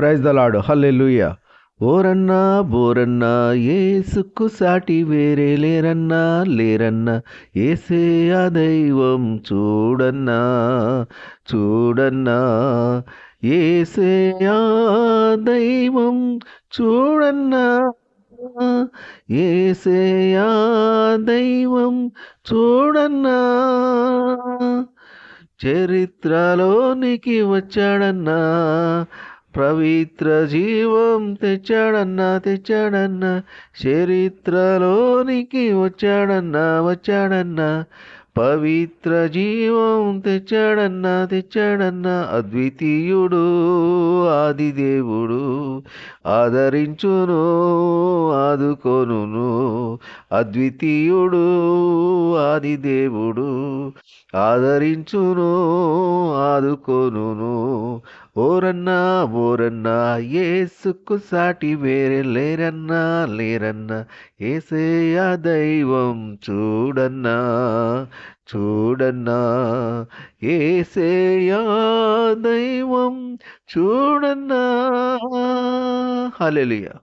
Praise the lord. Hallelujah. ఓరన్నా బోరన్నా యేసుకు సాటి వేరే లేరన్నా లేరన్నా, యేసే ఆ దైవం చూడన్నా చూడన్నా, యేసే ఆ దైవం చూడన్నా, యేసే ఆ దైవం చూడన్నా, చరిత్రలోనికి వచ్చాడన్నా, పవిత్ర జీవం తెచ్చాడన్నా, చరిత్రలోనికి వచ్చాడన్నా, పవిత్ర జీవం తెచ్చాడన్నా, అద్వితీయుడు ఆదిదేవుడు, ఆదరించును ఆదుకొనును, అద్వితీయుడు ఆదిదేవుడు, ఆదరించును ఆదుకొనును. ఓరన్నా బోరన్నా యేసుకు సాటి వేరే లేరన్నా లేరన్నా, యేసే ఆ దైవం చూడన్నా చూడన్నా, యేసే ఆ దైవం చూడన్నా. హల్లెలూయా.